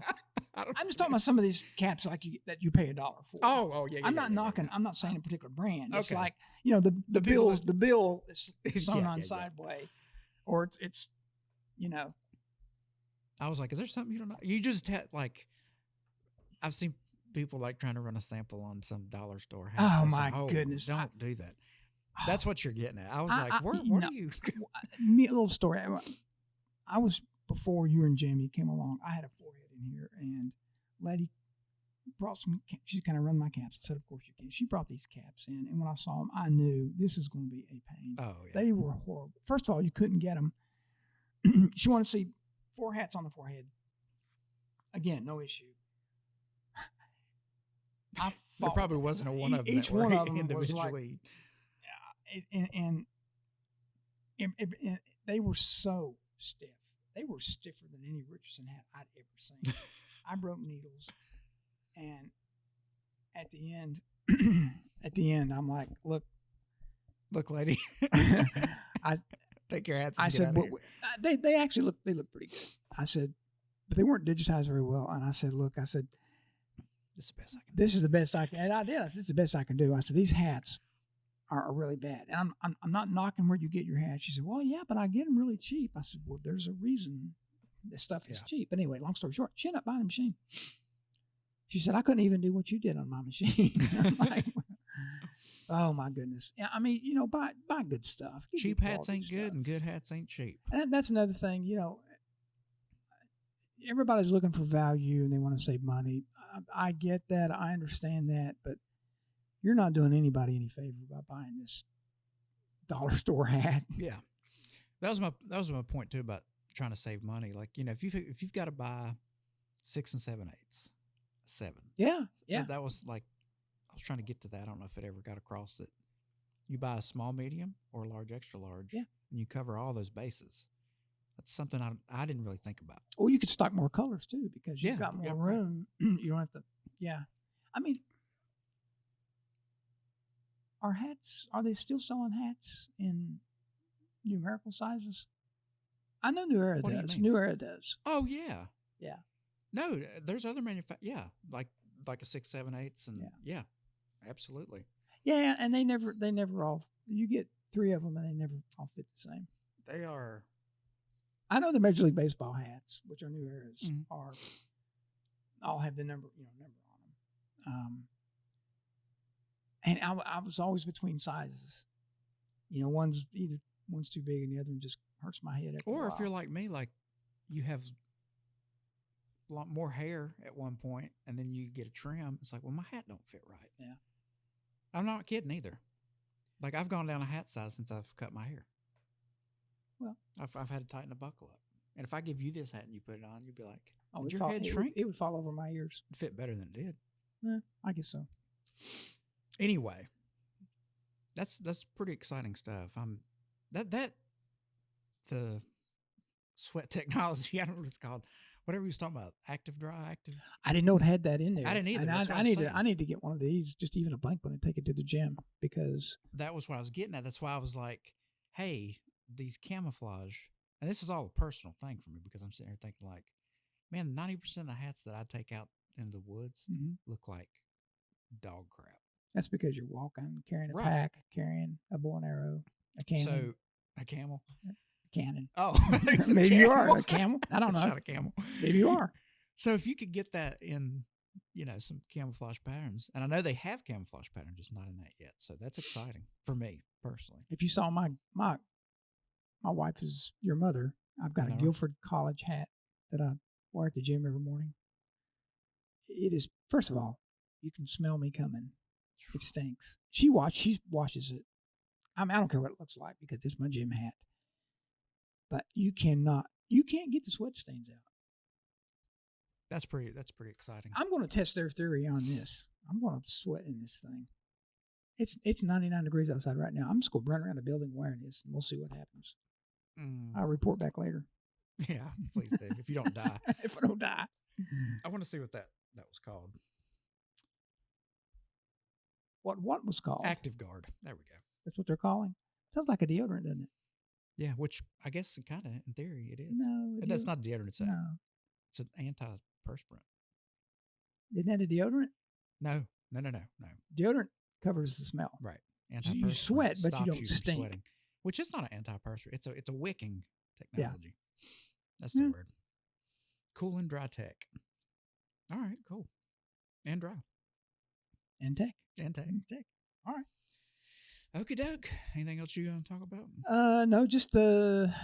I'm just talking about some of these caps that you pay $1 for. Oh, yeah. I'm not knocking. I'm not saying a particular brand. It's okay. like the bill is sewn on sideway, or it's. I was like, is there something you don't know? You just had I've seen people trying to run a sample on some dollar store hat. Oh my goodness! Don't do that. That's what you're getting at. I was where are you? Me, a little story. I was before you and Jamie came along. I had a forehead in here, and lady brought some. She kind of run my caps. I said, "Of course you can." She brought these caps in, and when I saw them, I knew this is going to be a pain. Oh yeah. They were horrible. First of all, you couldn't get them. She wanted to see 4 hats on the forehead. Again, no issue. There probably wasn't a one of them. Each one of them individually. Was and they were so stiff. They were stiffer than any Richardson hat I'd ever seen. I broke needles, and at the end, I'm like, look, lady. I take your hats. I said, they actually look pretty good. I said, but they weren't digitized very well. And I said, look, this is the best I can do. This is the best I can. And I did. I said, this is the best I can do. I said, these hats are really bad. And I'm not knocking where you get your hats. She said, well, yeah, but I get them really cheap. I said, well, there's a reason this stuff is cheap. But anyway, long story short, she ended up buying a machine. She said, I couldn't even do what you did on my machine. I'm like, oh my goodness. Yeah, I mean, buy good stuff. Cheap hats ain't good, and good hats ain't cheap. And that's another thing, everybody's looking for value and they want to save money. I get that. I understand that, but you're not doing anybody any favor by buying this dollar store hat. Yeah. That was my point too about trying to save money. Like, if you've got to buy 6 7/8, 7. Yeah. Yeah. That was I was trying to get to that. I don't know if it ever got across that you buy a small, medium, or a large, extra large, and you cover all those bases. That's something I didn't really think about. Or you could stock more colors too, because you've got more room. Right. You don't have to. Yeah. I mean, are they still selling hats in numerical sizes? I know New Era What do you does. mean? New Era does. Oh yeah. Yeah. No, there's other yeah, like a 6, 7, 8s, and yeah, absolutely. Yeah, and they never all. You get 3 of them, and they never all fit the same. They are. I know the Major League Baseball hats, which are New Eras, are all have the number on them. And I was always between sizes. One's too big, and the other one just hurts my head. Or if you're like me, like you have a lot more hair at one point, and then you get a trim. It's like, well, my hat don't fit right. Yeah. I'm not kidding either. Like I've gone down a hat size since I've cut my hair. Well, I've had to tighten the buckle up. And if I give you this hat and you put it on, you'd be like, "Oh, did your head shrink?" It would fall over my ears. It'd fit better than it did. Yeah, I guess so. Anyway, that's pretty exciting stuff. The sweat technology. I don't know what it's called. Whatever you was talking about, active dry, active. I didn't know it had that in there. I didn't either. And I need to get one of these, just even a blank one, and take it to the gym, because that was what I was getting at. That's why I was like, hey, these camouflage, and this is all a personal thing for me, because I'm sitting here thinking like, man, 90% of the hats that I take out into the woods look like dog crap. That's because you're walking, carrying a pack, carrying a bow and arrow, a cannon. So a camel. Cannon. Oh, maybe you are a camel. I don't know. Not a camel. Maybe you are. So if you could get that in, some camouflage patterns, and I know they have camouflage patterns, just not in that yet. So that's exciting for me personally. If you saw my wife is your mother. I've got a Guilford College hat that I wear at the gym every morning. It is, first of all, you can smell me coming. It stinks. She washes it. I don't care what it looks like, because it's my gym hat. But you can't get the sweat stains out. That's pretty exciting. I'm going to test their theory on this. I'm going to sweat in this thing. It's 99 degrees outside right now. I'm just going to run around the building wearing this, and we'll see what happens. I'll report back later. Yeah, please do. If you don't die. If I don't die. I want to see what that was called. What was called? Active Guard. There we go. That's what they're calling. Sounds like a deodorant, doesn't it? Yeah, which I guess kind of, in theory, it is. No. That's not a deodorant. It's an antiperspirant. Isn't that a deodorant? No. Deodorant covers the smell. Right. You sweat, but you don't stink. Sweating, which is not an antiperspirant. It's a wicking technology. Yeah. That's the word. Cool and dry tech. All right, cool. And dry. And tech. All right. Okie doke. Anything else you want to talk about? No, just the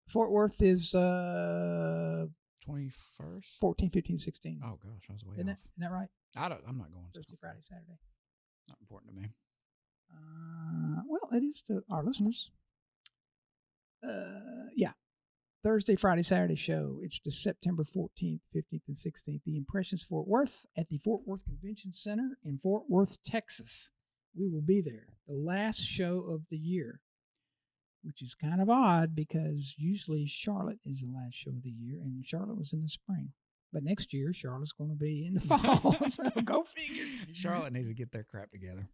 Fort Worth is 21st, 14, 15, 16. Oh gosh, I was way Isn't off. Isn't that right? I'm not going. Thursday, Friday, Saturday. Not important to me. Well, it is to our listeners. Yeah. Thursday, Friday, Saturday show. It's the September 14th, 15th, and 16th. The Impressions Fort Worth at the Fort Worth Convention Center in Fort Worth, Texas. We will be there. The last show of the year, which is kind of odd, because usually Charlotte is the last show of the year, and Charlotte was in the spring. But next year, Charlotte's going to be in the fall. So go figure. Charlotte needs to get their crap together.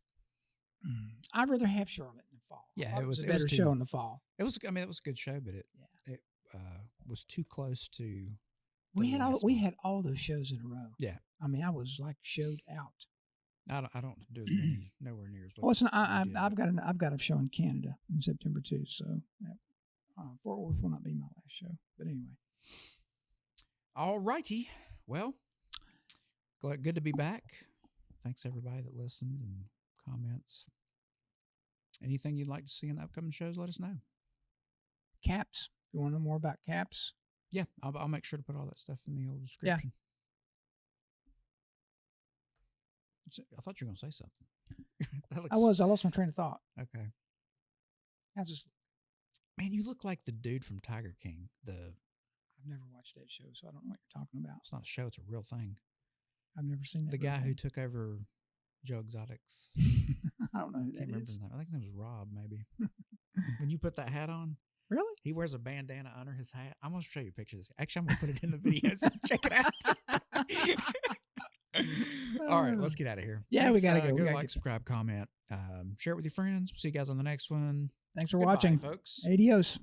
I'd rather have Charlotte in the fall. Yeah, it was a better show in the fall. It was a good show, but it was too close to. We had all those shows in a row. Yeah, I mean, I was like showed out. I don't do as many, nowhere near as well. Well, I've got a show in Canada in September too. So Fort Worth will not be my last show. But anyway. All righty. Well, good to be back. Thanks everybody that listens and comments. Anything you'd like to see in the upcoming shows, let us know. Caps. You want to know more about caps? Yeah, I'll make sure to put all that stuff in the old description. Yeah. I thought you were going to say something. I lost my train of thought. Okay. How's Man, you look like the dude from Tiger King. I've never watched that show, so I don't know what you're talking about. It's not a show; it's a real thing. I've never seen that. The guy who took over Joe Exotic's. I don't know who that remember is. His name. I think his name was Rob, maybe. When you put that hat on. Really? He wears a bandana under his hat. I'm going to show you a picture of this. Actually, I'm going to put it in the video, so check it out. All right, let's get out of here. Yeah, we got to go. Go like, subscribe, comment, share it with your friends. We'll see you guys on the next one. Thanks for watching, folks. Adios.